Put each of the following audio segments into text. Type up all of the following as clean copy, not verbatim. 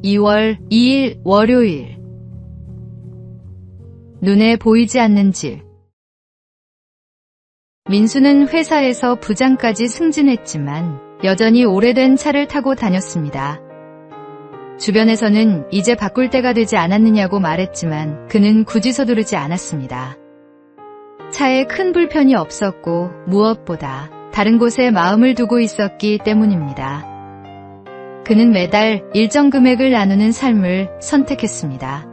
2월 2일 월요일. 눈에 보이지 않는 집. 민수는 회사에서 부장까지 승진했지만 여전히 오래된 차를 타고 다녔습니다. 주변에서는 이제 바꿀 때가 되지 않았느냐고 말했지만 그는 굳이 서두르지 않았습니다. 차에 큰 불편이 없었고 무엇보다 다른 곳에 마음을 두고 있었기 때문입니다. 그는 매달 일정 금액을 나누는 삶을 선택했습니다.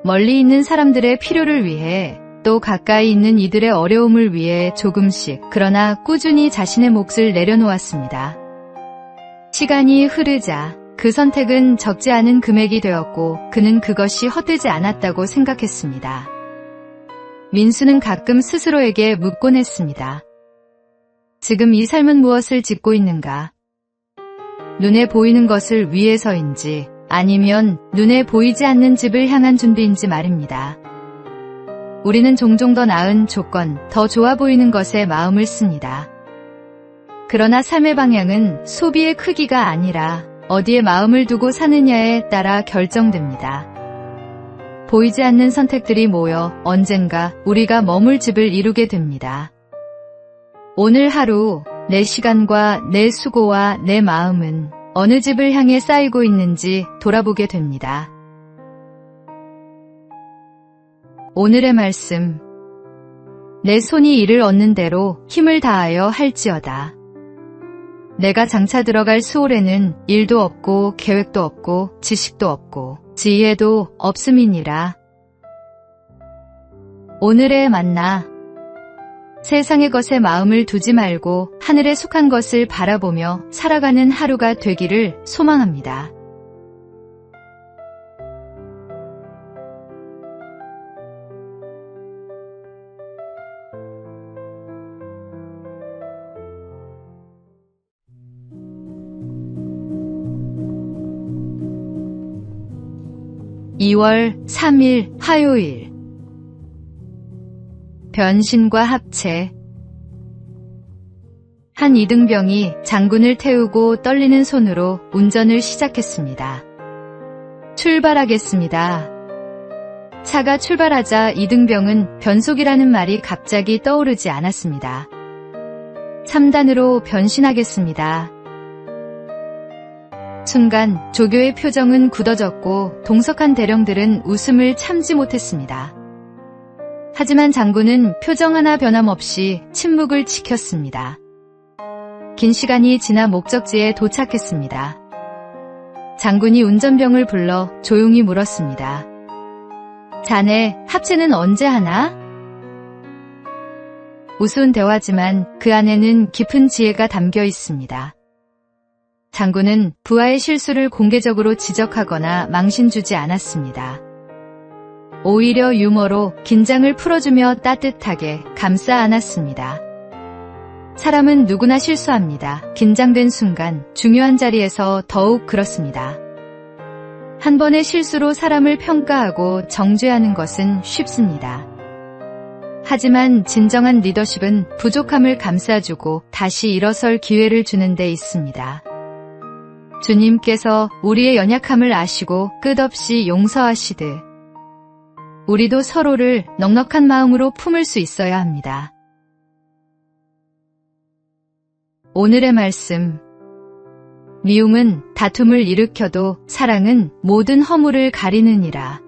멀리 있는 사람들의 필요를 위해 또 가까이 있는 이들의 어려움을 위해 조금씩 그러나 꾸준히 자신의 몫을 내려놓았습니다. 시간이 흐르자 그 선택은 적지 않은 금액이 되었고 그는 그것이 헛되지 않았다고 생각했습니다. 민수는 가끔 스스로에게 묻곤 했습니다. 지금 이 삶은 무엇을 짓고 있는가? 눈에 보이는 것을 위해서인지 아니면 눈에 보이지 않는 집을 향한 준비인지 말입니다. 우리는 종종 더 나은 조건, 더 좋아 보이는 것에 마음을 씁니다. 그러나 삶의 방향은 소비의 크기가 아니라 어디에 마음을 두고 사느냐에 따라 결정됩니다. 보이지 않는 선택들이 모여 언젠가 우리가 머물 집을 이루게 됩니다. 오늘 하루 내 시간과 내 수고와 내 마음은 어느 집을 향해 쌓이고 있는지 돌아보게 됩니다. 오늘의 말씀. 내 손이 이를 얻는 대로 힘을 다하여 할지어다. 내가 장차 들어갈 수월에는 일도 없고 계획도 없고 지식도 없고 지혜도 없음이니라. 오늘의 만나. 세상의 것에 마음을 두지 말고 하늘에 속한 것을 바라보며 살아가는 하루가 되기를 소망합니다. (2월 3일) 화요일. 변신과 합체. 한 이등병이 장군을 태우고 떨리는 손으로 운전을 시작했습니다. 출발하겠습니다. 차가 출발하자 이등병은 변속이라는 말이 갑자기 떠오르지 않았습니다. 3단으로 변신하겠습니다. 순간 조교의 표정은 굳어졌고 동석한 대령들은 웃음을 참지 못했습니다. 하지만 장군은 표정 하나 변함없이 침묵을 지켰습니다. 긴 시간이 지나 목적지에 도착했습니다. 장군이 운전병을 불러 조용히 물었습니다. 자네, 합체는 언제 하나? 우스운 대화지만 그 안에는 깊은 지혜가 담겨 있습니다. 장군은 부하의 실수를 공개적으로 지적하거나 망신 주지 않았습니다. 오히려 유머로 긴장을 풀어주며 따뜻하게 감싸 안았습니다. 사람은 누구나 실수합니다. 긴장된 순간 중요한 자리에서 더욱 그렇습니다. 한 번의 실수로 사람을 평가하고 정죄하는 것은 쉽습니다. 하지만 진정한 리더십은 부족함을 감싸주고 다시 일어설 기회를 주는 데 있습니다. 주님께서 우리의 연약함을 아시고 끝없이 용서하시듯 우리도 서로를 넉넉한 마음으로 품을 수 있어야 합니다. 오늘의 말씀. 미움은 다툼을 일으켜도 사랑은 모든 허물을 가리느니라.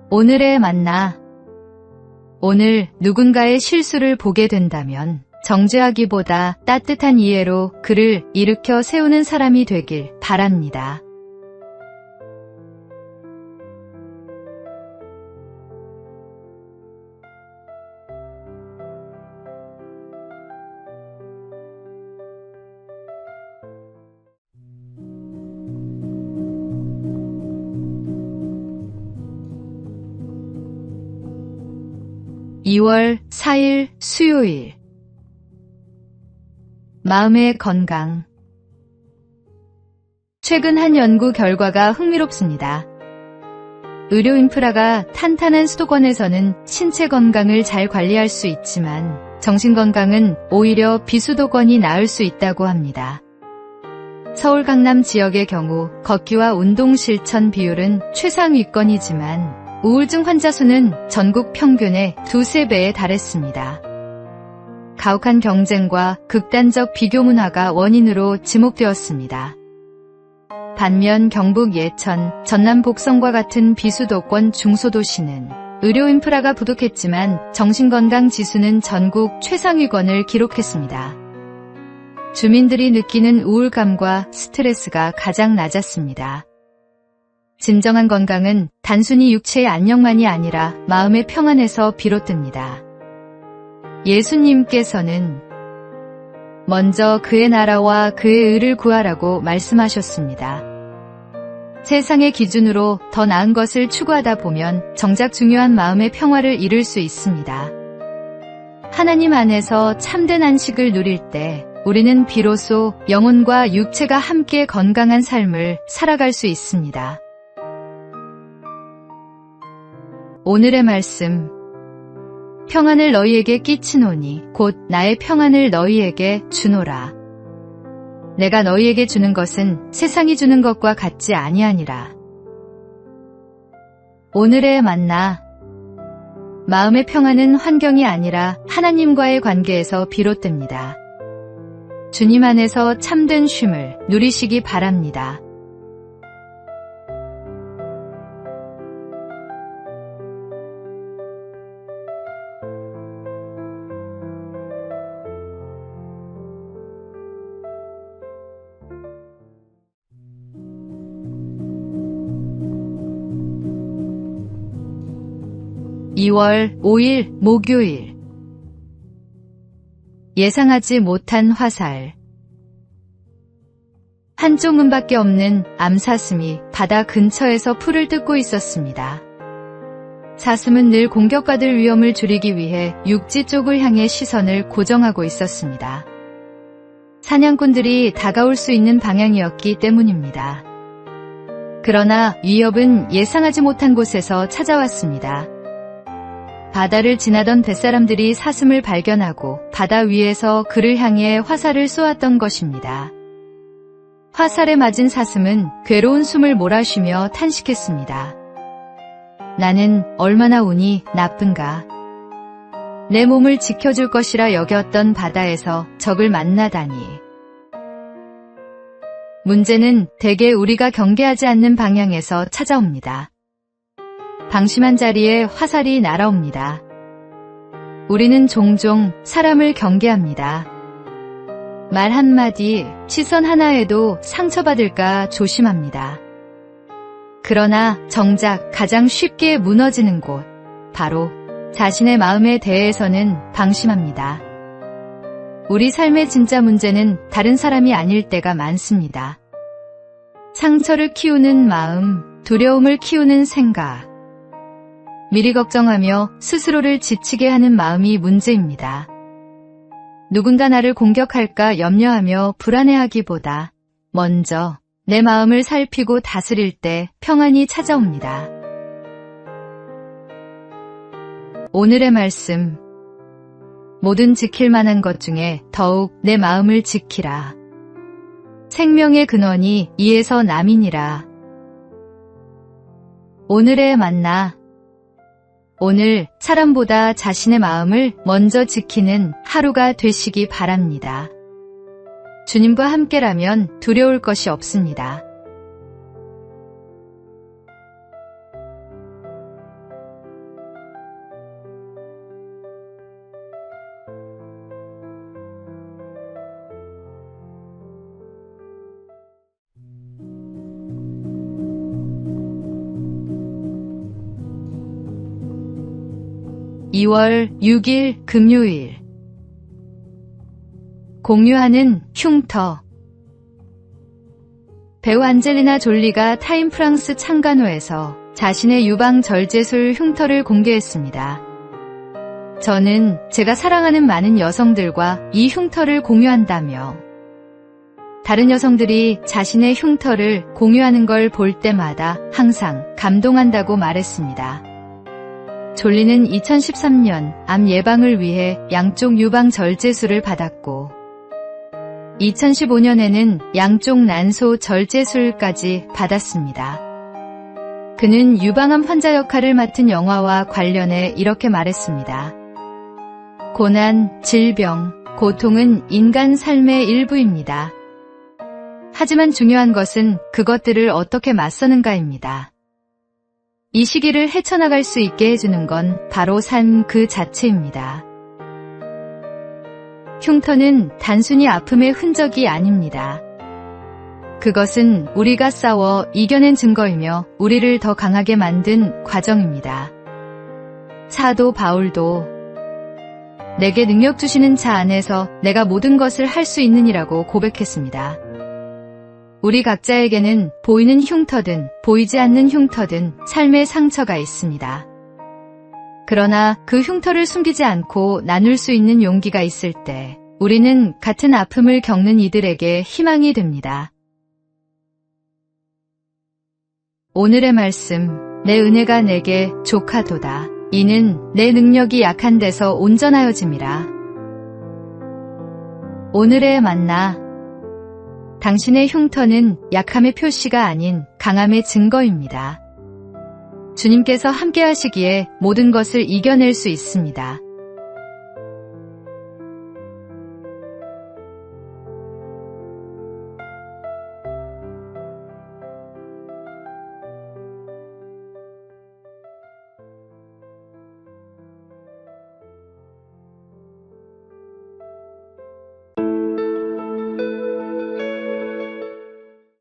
오늘의 만나. 오늘 누군가의 실수를 보게 된다면 정죄하기보다 따뜻한 이해로 그를 일으켜 세우는 사람이 되길 바랍니다. (2월 4일) 수요일. 마음의 건강. 최근 한 연구 결과가 흥미롭습니다. 의료 인프라가 탄탄한 수도권에서는 신체 건강을 잘 관리할 수 있지만 정신 건강은 오히려 비수도권이 나을 수 있다고 합니다. 서울 강남 지역의 경우 걷기와 운동 실천 비율은 최상위권이지만 우울증 환자 수는 전국 평균의 2~3배에 달했습니다. 가혹한 경쟁과 극단적 비교 문화가 원인으로 지목되었습니다. 반면 경북 예천, 전남 복성과 같은 비수도권 중소도시는 의료 인프라가 부족했지만 정신건강 지수는 전국 최상위권을 기록했습니다. 주민들이 느끼는 우울감과 스트레스가 가장 낮았습니다. 진정한 건강은 단순히 육체의 안녕만이 아니라 마음의 평안에서 비롯됩니다. 예수님께서는 먼저 그의 나라와 그의 의를 구하라고 말씀하셨습니다. 세상의 기준으로 더 나은 것을 추구하다 보면 정작 중요한 마음의 평화를 잃을 수 있습니다. 하나님 안에서 참된 안식을 누릴 때 우리는 비로소 영혼과 육체가 함께 건강한 삶을 살아갈 수 있습니다. 오늘의 말씀. 평안을 너희에게 끼치노니 곧 나의 평안을 너희에게 주노라. 내가 너희에게 주는 것은 세상이 주는 것과 같지 아니하니라. 오늘의 만나. 마음의 평안은 환경이 아니라 하나님과의 관계에서 비롯됩니다. 주님 안에서 참된 쉼을 누리시기 바랍니다. (2월 5일) 목요일. 예상하지 못한 화살. 한쪽 문밖에 없는 암사슴이 바다 근처에서 풀을 뜯고 있었습니다. 사슴은 늘 공격받을 위험을 줄이기 위해 육지 쪽을 향해 시선을 고정하고 있었습니다. 사냥꾼들이 다가올 수 있는 방향이었기 때문입니다. 그러나 위협은 예상하지 못한 곳에서 찾아왔습니다. 바다를 지나던 뱃사람들이 사슴을 발견하고 바다 위에서 그를 향해 화살을 쏘았던 것입니다. 화살에 맞은 사슴은 괴로운 숨을 몰아쉬며 탄식했습니다. 나는 얼마나 운이 나쁜가. 내 몸을 지켜줄 것이라 여겼던 바다에서 적을 만나다니. 문제는 대개 우리가 경계하지 않는 방향에서 찾아옵니다. 방심한 자리에 화살이 날아옵니다. 우리는 종종 사람을 경계합니다. 말 한마디, 시선 하나에도 상처받을까 조심합니다. 그러나 정작 가장 쉽게 무너지는 곳, 바로 자신의 마음에 대해서는 방심합니다. 우리 삶의 진짜 문제는 다른 사람이 아닐 때가 많습니다. 상처를 키우는 마음, 두려움을 키우는 생각, 미리 걱정하며 스스로를 지치게 하는 마음이 문제입니다. 누군가 나를 공격할까 염려하며 불안해하기보다 먼저 내 마음을 살피고 다스릴 때 평안이 찾아옵니다. 오늘의 말씀. 모든 지킬 만한 것 중에 더욱 내 마음을 지키라. 생명의 근원이 이에서 남이니라. 오늘의 만나. 오늘 사람보다 자신의 마음을 먼저 지키는 하루가 되시기 바랍니다. 주님과 함께라면 두려울 것이 없습니다. (2월 6일) 금요일. 공유하는 흉터. 배우 안젤리나 졸리가 타임 프랑스 창간호에서 자신의 유방 절제술 흉터를 공개했습니다. 저는 제가 사랑하는 많은 여성들과 이 흉터를 공유한다며 다른 여성들이 자신의 흉터를 공유하는 걸 볼 때마다 항상 감동한다고 말했습니다. 졸리는 2013년 암 예방을 위해 양쪽 유방 절제술을 받았고 2015년에는 양쪽 난소 절제술까지 받았습니다. 그는 유방암 환자 역할을 맡은 영화와 관련해 이렇게 말했습니다. 고난, 질병, 고통은 인간 삶의 일부입니다. 하지만 중요한 것은 그것들을 어떻게 맞서는가입니다. 이 시기를 헤쳐나갈 수 있게 해주는 건 바로 삶 그 자체입니다. 흉터는 단순히 아픔의 흔적이 아닙니다. 그것은 우리가 싸워 이겨낸 증거이며 우리를 더 강하게 만든 과정입니다. 사도 바울도 내게 능력 주시는 자 안에서 내가 모든 것을 할 수 있느니라고 고백했습니다. 우리 각자에게는 보이는 흉터든 보이지 않는 흉터든 삶의 상처가 있습니다. 그러나 그 흉터를 숨기지 않고 나눌 수 있는 용기가 있을 때 우리는 같은 아픔을 겪는 이들에게 희망이 됩니다. 오늘의 말씀, 내 은혜가 내게 족하도다. 이는 내 능력이 약한 데서 온전하여짐이라. 오늘의 만나, 당신의 흉터는 약함의 표시가 아닌 강함의 증거입니다. 주님께서 함께 하시기에 모든 것을 이겨낼 수 있습니다.